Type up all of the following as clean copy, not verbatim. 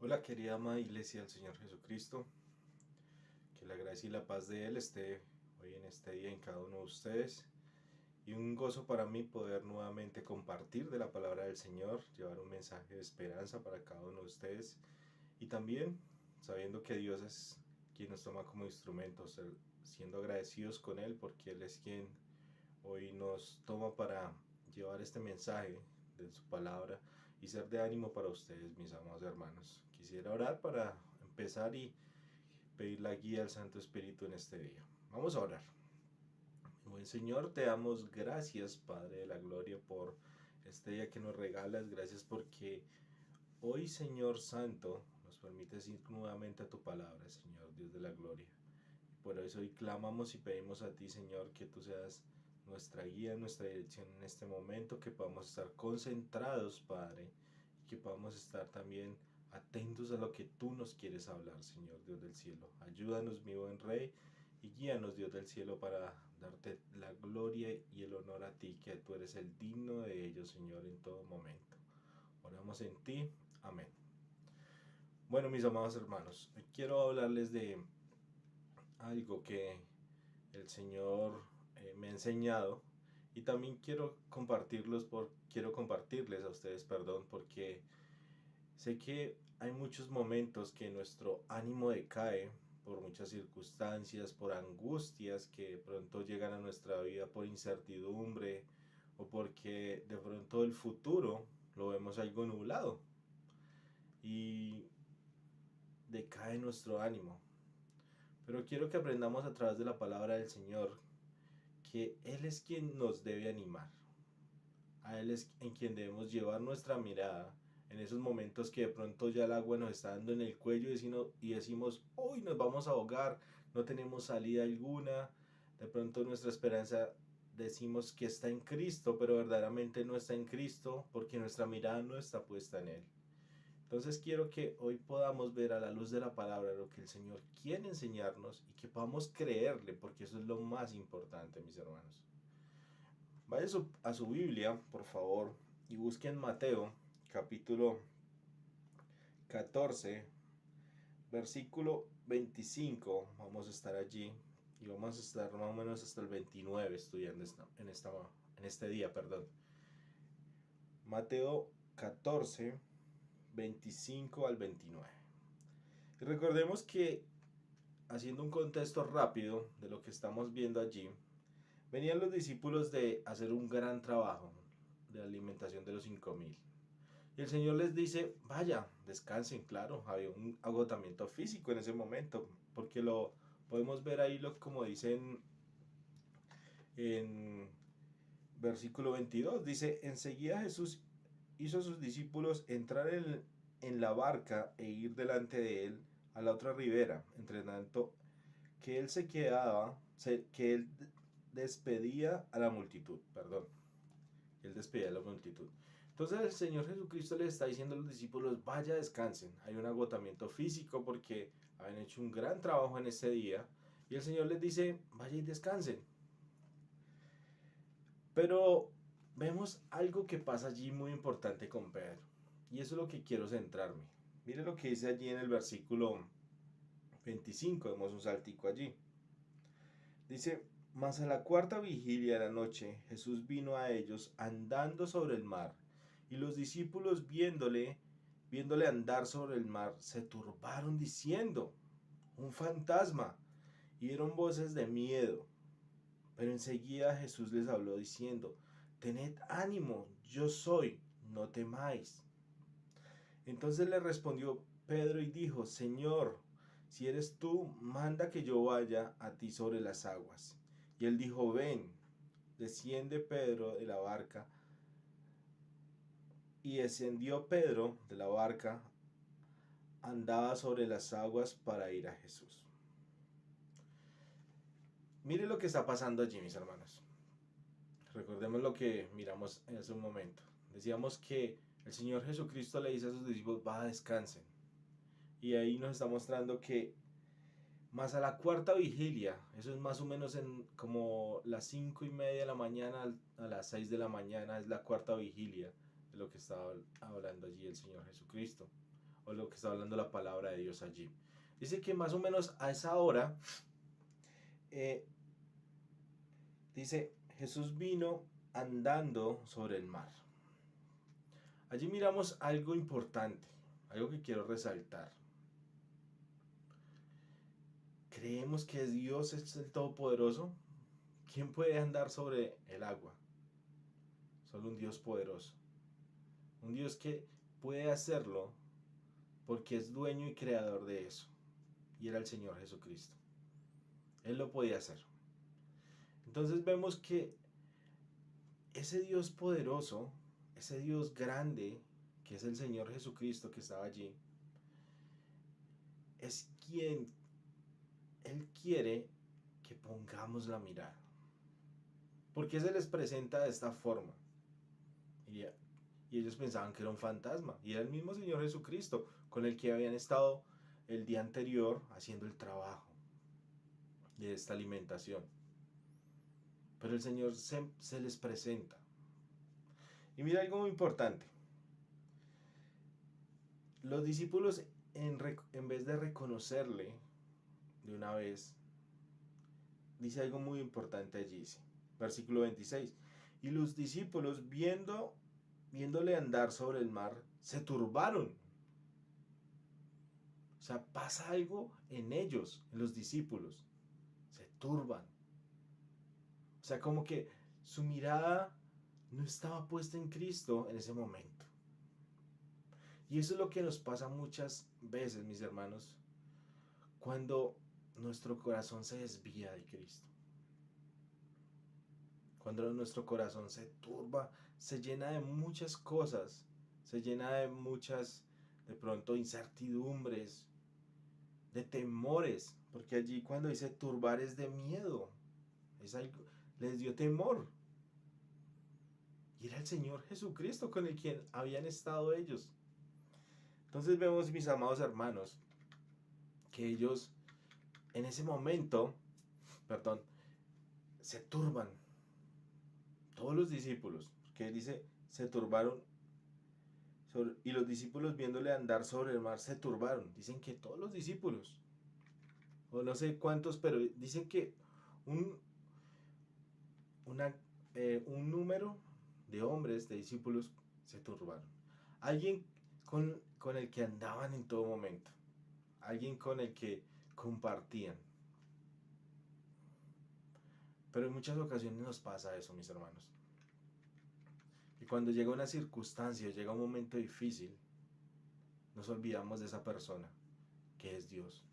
Hola querida amada Iglesia del Señor Jesucristo, que la gracia y la paz de Él esté hoy en este día en cada uno de ustedes y un gozo para mí poder nuevamente compartir de la palabra del Señor, llevar un mensaje de esperanza para cada uno de ustedes y también sabiendo que Dios es quien nos toma como instrumentos, siendo agradecidos con Él porque Él es quien hoy nos toma para llevar este mensaje de su palabra y ser de ánimo para ustedes, mis amados hermanos. Quisiera orar para empezar y pedir la guía al Santo Espíritu en este día. Vamos a orar. Buen Señor, te damos gracias, Padre de la Gloria, por este día que nos regalas. Gracias porque hoy, Señor Santo, nos permites ir nuevamente a tu palabra, Señor Dios de la Gloria. Por eso hoy clamamos y pedimos a ti, Señor, que tú seas nuestra guía, nuestra dirección en este momento, que podamos estar concentrados, Padre, y que podamos estar también atentos a lo que tú nos quieres hablar, Señor Dios del cielo. Ayúdanos, mi buen Rey, y guíanos, Dios del cielo, para darte la gloria y el honor a ti, que tú eres el digno de ello, Señor, en todo momento. Oramos en ti. Amén. Bueno, mis amados hermanos, hoy quiero hablarles de algo que el Señor me ha enseñado y también quiero compartirles a ustedes, perdón, porque sé que hay muchos momentos que nuestro ánimo decae por muchas circunstancias, por angustias que de pronto llegan a nuestra vida, por incertidumbre o porque de pronto el futuro lo vemos algo nublado y decae nuestro ánimo. Pero quiero que aprendamos a través de la palabra del Señor que Él es quien nos debe animar. A Él es en quien debemos llevar nuestra mirada en esos momentos que de pronto ya el agua nos está dando en el cuello y decimos, hoy nos vamos a ahogar, no tenemos salida alguna. De pronto nuestra esperanza decimos que está en Cristo, pero verdaderamente no está en Cristo porque nuestra mirada no está puesta en Él. Entonces quiero que hoy podamos ver a la luz de la palabra lo que el Señor quiere enseñarnos y que podamos creerle, porque eso es lo más importante, mis hermanos. Vaya a su Biblia, por favor, y busquen Mateo, capítulo 14, versículo 25. Vamos a estar allí y vamos a estar más o menos hasta el 29 estudiando en este día, perdón. Mateo 14, 25 al 29. Y recordemos que, haciendo un contexto rápido de lo que estamos viendo allí, venían los discípulos de hacer un gran trabajo de alimentación de los 5000. Y el Señor les dice, vaya, descansen, claro, había un agotamiento físico en ese momento, porque lo podemos ver ahí como dicen en versículo 22, dice, enseguida Jesús hizo a sus discípulos entrar en la barca e ir delante de él a la otra ribera, entre tanto que él que él despedía a la multitud, perdón, él despedía a la multitud. Entonces el Señor Jesucristo les está diciendo a los discípulos, vaya, descansen. Hay un agotamiento físico porque habían hecho un gran trabajo en ese día. Y el Señor les dice, vaya y descansen. Pero vemos algo que pasa allí muy importante con Pedro. Y eso es lo que quiero centrarme. Mire lo que dice allí en el versículo 25, vemos un saltico allí. Dice, mas a la cuarta vigilia de la noche Jesús vino a ellos andando sobre el mar, y los discípulos viéndole andar sobre el mar, se turbaron diciendo, un fantasma, y dieron voces de miedo. Pero enseguida Jesús les habló diciendo, tened ánimo, yo soy, no temáis. Entonces le respondió Pedro y dijo, Señor, si eres tú, manda que yo vaya a ti sobre las aguas. Y él dijo, ven. Desciende Pedro de la barca, y descendió Pedro de la barca, andaba sobre las aguas para ir a Jesús. Mire lo que está pasando allí, mis hermanos. Recordemos lo que miramos en hace un momento. Decíamos que el Señor Jesucristo le dice a sus discípulos, va, descansen. Y ahí nos está mostrando que más a la cuarta vigilia, eso es más o menos en como las 5:30 de la mañana a las 6 de la mañana, es la cuarta vigilia de lo que estaba hablando allí el Señor Jesucristo. o lo que está hablando la palabra de Dios allí. Dice que más o menos a esa hora, dice, Jesús vino andando sobre el mar. Allí miramos algo importante, algo que quiero resaltar. ¿Creemos que Dios es el Todopoderoso? ¿Quién puede andar sobre el agua? Solo un Dios poderoso. Un Dios que puede hacerlo porque es dueño y creador de eso. Y era el Señor Jesucristo. Él lo podía hacer. Entonces vemos que ese Dios poderoso, ese Dios grande, que es el Señor Jesucristo que estaba allí, es quien Él quiere que pongamos la mirada. Porque se les presenta de esta forma. Y ellos pensaban que era un fantasma. Y era el mismo Señor Jesucristo con el que habían estado el día anterior haciendo el trabajo de esta alimentación. Pero el Señor se les presenta. Y mira algo muy importante. Los discípulos, en vez de reconocerle de una vez, dice algo muy importante allí. Dice, versículo 26. Y los discípulos, viéndole andar sobre el mar, se turbaron. O sea, pasa algo en ellos, en los discípulos. Se turban. O sea, como que su mirada no estaba puesta en Cristo en ese momento. Y eso es lo que nos pasa muchas veces, mis hermanos, cuando nuestro corazón se desvía de Cristo. Cuando nuestro corazón se turba, se llena de muchas cosas, se llena de muchas, de pronto, incertidumbres, de temores, porque allí cuando dice turbar es de miedo, es algo, les dio temor. Y era el Señor Jesucristo con el quien habían estado ellos. Entonces vemos, mis amados hermanos, que ellos en ese momento, se turban. Todos los discípulos, porque dice, se turbaron. Y los discípulos viéndole andar sobre el mar se turbaron. Dicen que todos los discípulos, o no sé cuántos, pero dicen que un número de hombres, de discípulos, se turbaron. Alguien con el que andaban en todo momento. Alguien con el que compartían. Pero en muchas ocasiones nos pasa eso, mis hermanos. Y cuando llega una circunstancia, llega un momento difícil, nos olvidamos de esa persona, que es Dios.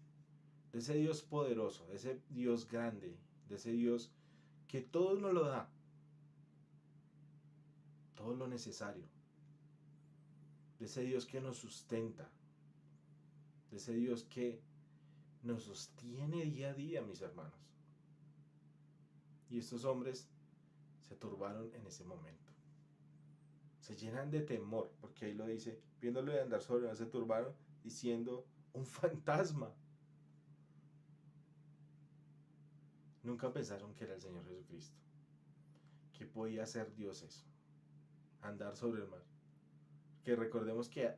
De ese Dios poderoso, de ese Dios grande, de ese Dios que todo nos lo da. Todo lo necesario. De ese Dios que nos sustenta. De ese Dios que nos sostiene día a día, mis hermanos. Y estos hombres se turbaron en ese momento. Se llenan de temor, porque ahí lo dice, viéndolo de andar sobre él, se turbaron, diciendo, un fantasma. Nunca pensaron que era el Señor Jesucristo. Que podía hacer Dios eso, andar sobre el mar. Que recordemos que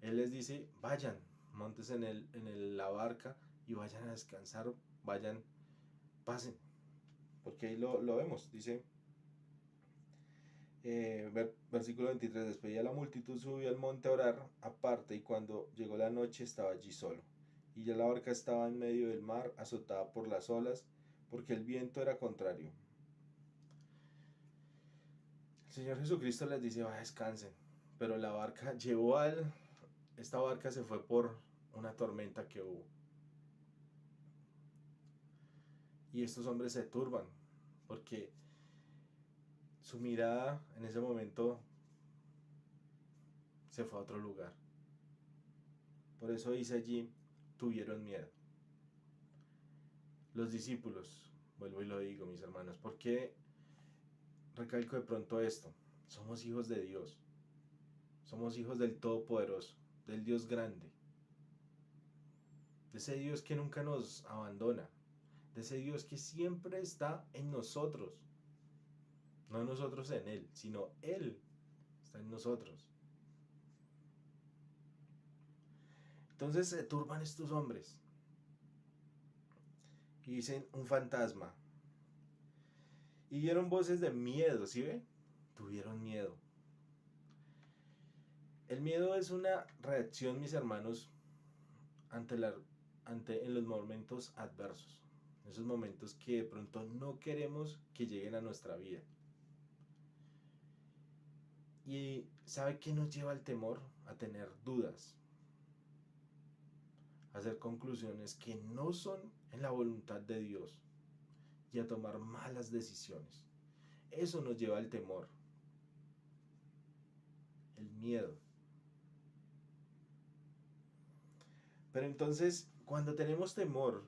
Él les dice, vayan, montes en la barca y vayan a descansar, vayan, pasen. Porque ahí lo vemos, dice, versículo 23, después ya la multitud subió al monte a orar aparte, y cuando llegó la noche estaba allí solo. Y ya la barca estaba en medio del mar, azotada por las olas, porque el viento era contrario. El Señor Jesucristo les dice, va, descansen. Pero la barca esta barca se fue por una tormenta que hubo. Y estos hombres se turban, porque su mirada en ese momento se fue a otro lugar. Por eso dice allí, tuvieron miedo. Los discípulos, vuelvo y lo digo, mis hermanos, ¿por qué recalco de pronto esto? Somos hijos de Dios. Somos hijos del Todopoderoso, del Dios grande. De ese Dios que nunca nos abandona. De ese Dios que siempre está en nosotros. No nosotros en Él, sino Él está en nosotros. Entonces se turban estos hombres y dicen un fantasma. Y dieron voces de miedo, ¿sí ve? Tuvieron miedo. El miedo es una reacción, mis hermanos, ante, la, en los momentos adversos. Esos momentos que de pronto no queremos que lleguen a nuestra vida. ¿Y sabe qué nos lleva al temor? A tener dudas, a hacer conclusiones que no son en la voluntad de Dios y a tomar malas decisiones. Eso nos lleva al temor, el miedo. Pero entonces, cuando tenemos temor,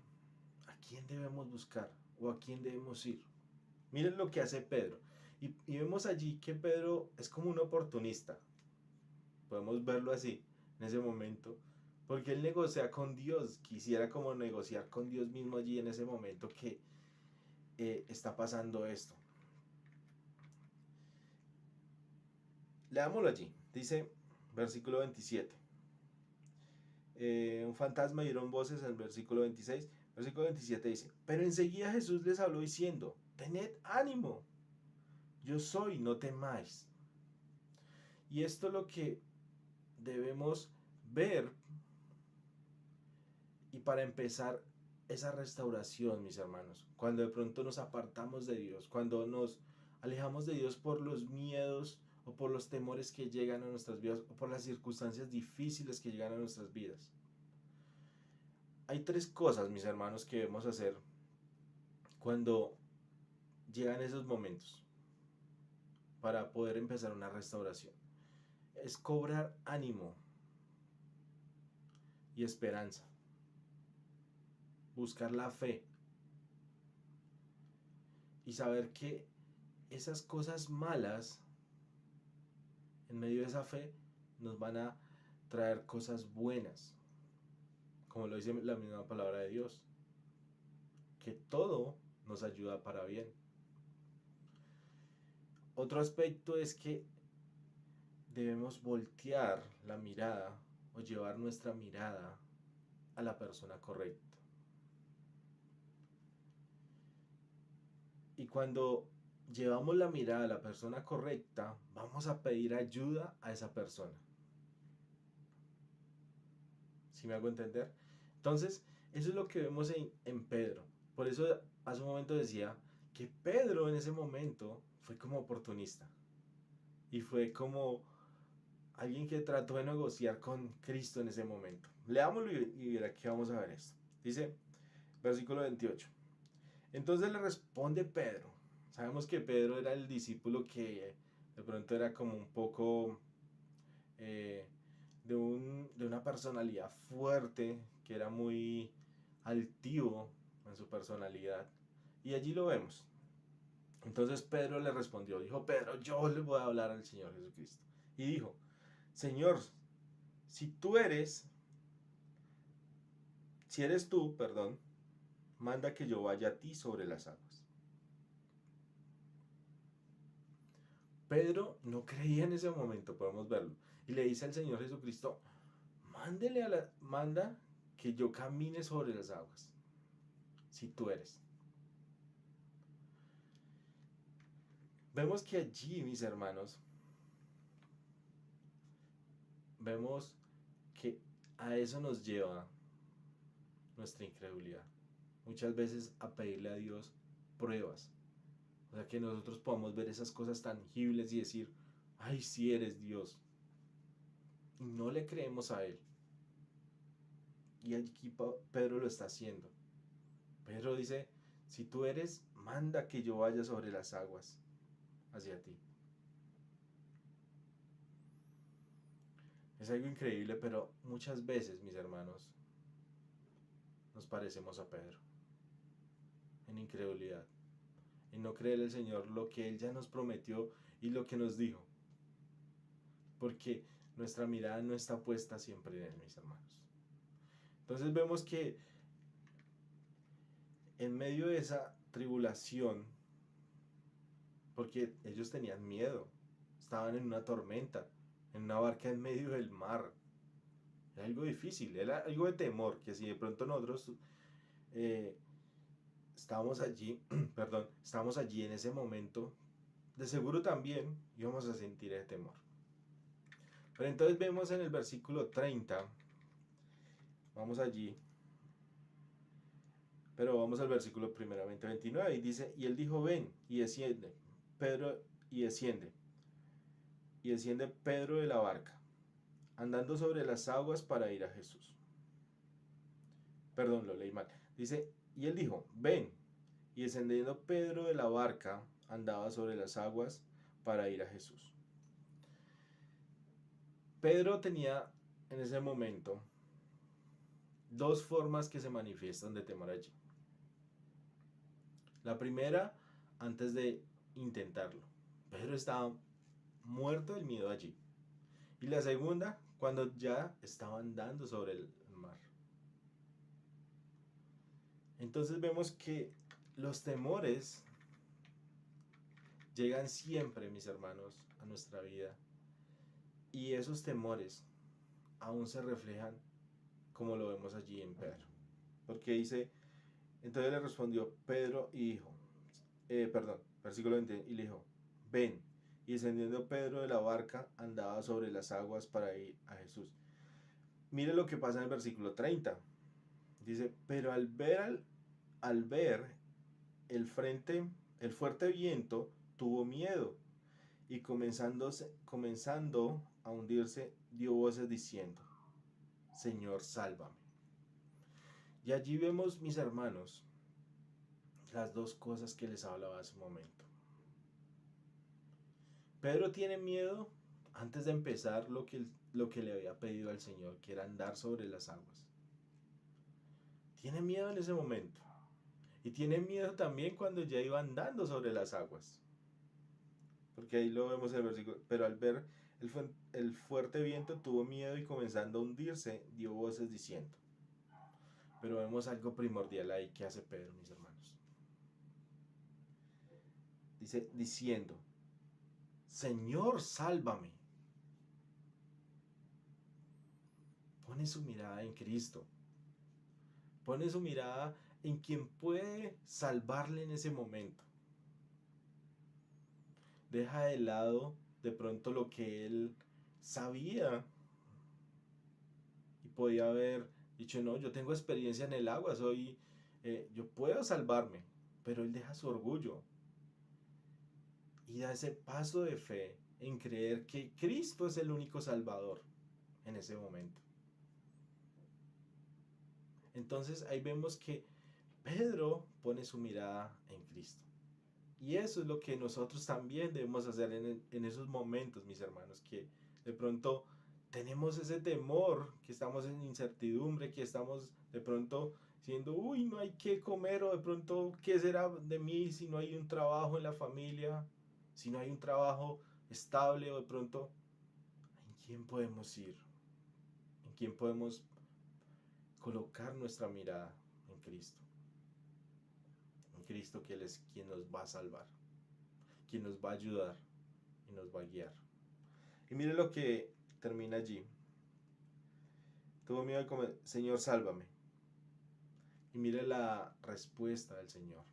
¿a quién debemos buscar o a quién debemos ir? Miren lo que hace Pedro. Y vemos allí que Pedro es como un oportunista. Podemos verlo así, en ese momento. Porque él negocia con Dios. Quisiera como negociar con Dios mismo allí en ese momento que está pasando esto. Leámoslo allí. Dice, versículo 27. Un fantasma dieron voces en el versículo 26. Versículo 27 dice, pero enseguida Jesús les habló diciendo, tened ánimo, yo soy, no temáis. Y esto es lo que debemos ver. Y para empezar esa restauración, mis hermanos, cuando de pronto nos apartamos de Dios, cuando nos alejamos de Dios por los miedos o por los temores que llegan a nuestras vidas o por las circunstancias difíciles que llegan a nuestras vidas. Hay tres cosas, mis hermanos, que debemos hacer cuando llegan esos momentos para poder empezar una restauración. Es cobrar ánimo y esperanza. Buscar la fe. Y saber que esas cosas malas, en medio de esa fe, nos van a traer cosas buenas. Como lo dice la misma palabra de Dios. Que todo nos ayuda para bien. Otro aspecto es que debemos voltear la mirada o llevar nuestra mirada a la persona correcta. Y cuando llevamos la mirada a la persona correcta, vamos a pedir ayuda a esa persona. ¿Sí me hago entender? Entonces, eso es lo que vemos en Pedro. Por eso hace un momento decía que Pedro en ese momento fue como oportunista. Y fue como alguien que trató de negociar con Cristo en ese momento. Leámoslo y aquí vamos a ver esto. Dice, versículo 28. Entonces le responde Pedro. Sabemos que Pedro era el discípulo que de pronto era como un poco de una personalidad fuerte, que era muy altivo en su personalidad. Y allí lo vemos. Entonces Pedro le respondió, dijo Pedro, yo le voy a hablar al Señor Jesucristo. Y dijo, Señor, si eres tú, perdón, manda que yo vaya a ti sobre las aguas. Pedro no creía en ese momento, podemos verlo. Y le dice al Señor Jesucristo, manda que yo camine sobre las aguas, si tú eres. Vemos que allí, mis hermanos, vemos que a eso nos lleva nuestra incredulidad. Muchas veces a pedirle a Dios pruebas. O sea, que nosotros podamos ver esas cosas tangibles y decir, ay, sí eres Dios. Y no le creemos a Él. Y aquí Pedro lo está haciendo. Pedro dice, si tú eres, manda que yo vaya sobre las aguas hacia ti. Es algo increíble, pero muchas veces, mis hermanos, nos parecemos a Pedro. En incredulidad. En no creer al Señor lo que Él ya nos prometió y lo que nos dijo. Porque nuestra mirada no está puesta siempre en Él, mis hermanos. Entonces vemos que en medio de esa tribulación, porque ellos tenían miedo, estaban en una tormenta, en una barca en medio del mar. Era algo difícil, era algo de temor, que si de pronto nosotros eh, estábamos allí, perdón, estábamos allí en ese momento, de seguro también íbamos a sentir ese temor. Pero entonces vemos en el versículo 30, vamos allí, pero vamos al versículo primeramente 29 y dice, y él dijo, ven, y desciende, Pedro, y desciende Pedro de la barca, andando sobre las aguas para ir a Jesús. Perdón, lo leí mal. Dice, y él dijo, ven, y descendiendo Pedro de la barca, andaba sobre las aguas para ir a Jesús. Pedro tenía en ese momento dos formas que se manifiestan de temor allí. La primera, antes de intentarlo. Pedro estaba muerto del miedo allí. Y la segunda, cuando ya estaba andando sobre el mar. Entonces vemos que los temores llegan siempre, mis hermanos, a nuestra vida. Y esos temores aún se reflejan como lo vemos allí en Pedro. Porque dice, entonces le respondió Pedro y dijo, versículo 20, y le dijo, ven. Y descendiendo Pedro de la barca, andaba sobre las aguas para ir a Jesús. Mire lo que pasa en el versículo 30. Dice, pero al ver el fuerte viento, tuvo miedo y comenzando a hundirse, dio voces diciendo, Señor, sálvame. Y allí vemos, mis hermanos, las dos cosas que les hablaba hace un momento. Pedro tiene miedo antes de empezar lo que le había pedido al Señor, que era andar sobre las aguas. Tiene miedo en ese momento. Y tiene miedo también cuando ya iba andando sobre las aguas. Porque ahí lo vemos en el versículo. Pero al ver el fuerte viento tuvo miedo y comenzando a hundirse, dio voces diciendo. Pero vemos algo primordial ahí que hace Pedro, mis hermanos. Dice, diciendo, Señor, sálvame. Pone su mirada en Cristo. Pone su mirada en quien puede salvarle en ese momento. Deja de lado de pronto lo que él sabía y podía haber dicho, no, yo tengo experiencia en el agua, yo puedo salvarme, pero él deja su orgullo y da ese paso de fe en creer que Cristo es el único salvador en ese momento. Entonces ahí vemos que Pedro pone su mirada en Cristo. Y eso es lo que nosotros también debemos hacer en esos momentos, mis hermanos, que de pronto tenemos ese temor, que estamos en incertidumbre, que estamos de pronto diciendo, uy, no hay que comer, o de pronto, ¿qué será de mí si no hay un trabajo en la familia? Si no hay un trabajo estable, o de pronto, ¿en quién podemos ir? ¿En quién podemos colocar nuestra mirada? En Cristo. En Cristo, que Él es quien nos va a salvar, quien nos va a ayudar y nos va a guiar. Y mire lo que termina allí. Tuvo miedo de comer, Señor, sálvame. Y mire la respuesta del Señor.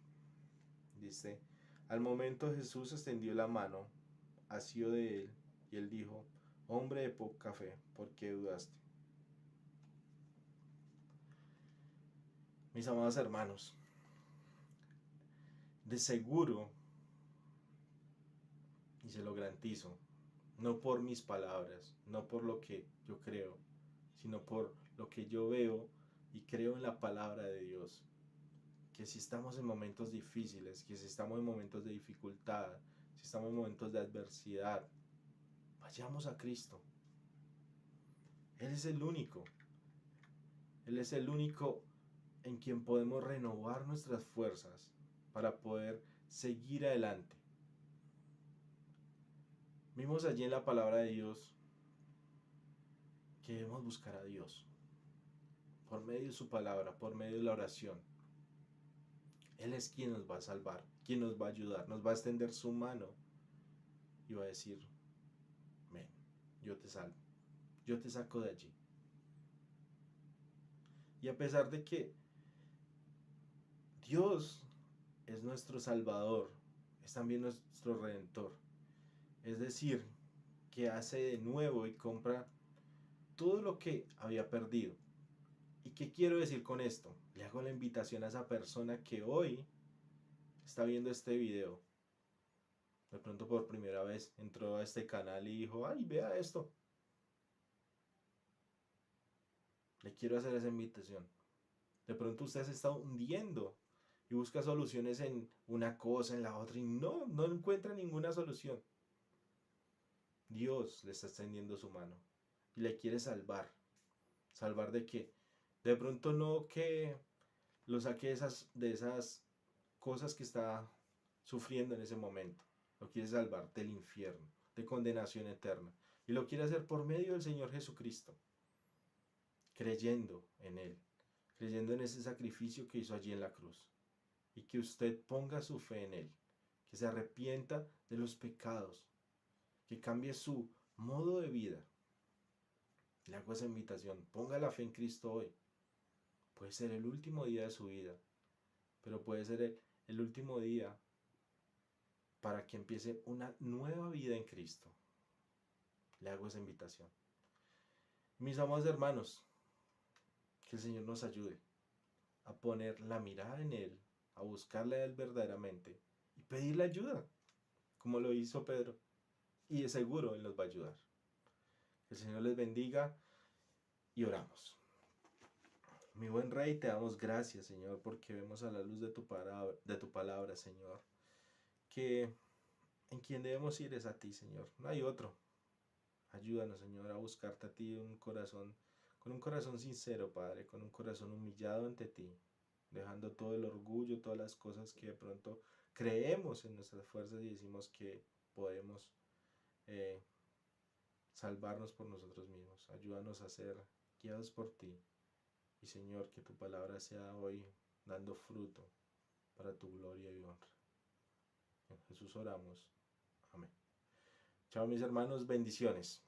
Dice, al momento Jesús extendió la mano, asió de él, y él dijo, hombre de poca fe, ¿por qué dudaste? Mis amados hermanos, de seguro, y se lo garantizo, no por mis palabras, no por lo que yo creo, sino por lo que yo veo y creo en la palabra de Dios, que si estamos en momentos difíciles, que si estamos en momentos de dificultad, si estamos en momentos de adversidad, vayamos a Cristo. Él es el único. Él es el único en quien podemos renovar nuestras fuerzas para poder seguir adelante. Vimos allí en la palabra de Dios que debemos buscar a Dios por medio de su palabra, por medio de la oración. Él es quien nos va a salvar, quien nos va a ayudar, nos va a extender su mano y va a decir, ven, yo te salvo, yo te saco de allí. Y a pesar de que Dios es nuestro Salvador, es también nuestro Redentor. Es decir, que hace de nuevo y compra todo lo que había perdido. ¿Y qué quiero decir con esto? Le hago la invitación a esa persona que hoy está viendo este video. De pronto por primera vez entró a este canal y dijo, ay, vea esto. Le quiero hacer esa invitación. De pronto usted se está hundiendo y busca soluciones en una cosa, en la otra, y no encuentra ninguna solución. Dios le está extendiendo su mano y le quiere salvar. ¿Salvar de qué? De pronto no que lo saque de esas cosas que está sufriendo en ese momento. Lo quiere salvar del infierno, de condenación eterna. Y lo quiere hacer por medio del Señor Jesucristo, creyendo en Él, creyendo en ese sacrificio que hizo allí en la cruz. Y que usted ponga su fe en Él, que se arrepienta de los pecados, que cambie su modo de vida. Le hago esa invitación, ponga la fe en Cristo hoy. Puede ser el último día de su vida, pero puede ser el último día para que empiece una nueva vida en Cristo. Le hago esa invitación. Mis amados hermanos, que el Señor nos ayude a poner la mirada en Él, a buscarle a Él verdaderamente y pedirle ayuda, como lo hizo Pedro. Y de seguro Él nos va a ayudar. Que el Señor les bendiga y oramos. Mi buen Rey, te damos gracias, Señor, porque vemos a la luz de tu palabra, Señor, que en quien debemos ir es a ti, Señor. No hay otro. Ayúdanos, Señor, a buscarte a ti con un corazón sincero, Padre, con un corazón humillado ante ti, dejando todo el orgullo, todas las cosas que de pronto creemos en nuestras fuerzas y decimos que podemos salvarnos por nosotros mismos. Ayúdanos a ser guiados por ti. Y Señor, que tu palabra sea hoy dando fruto para tu gloria y honra. En Jesús oramos. Amén. Chao mis hermanos, bendiciones.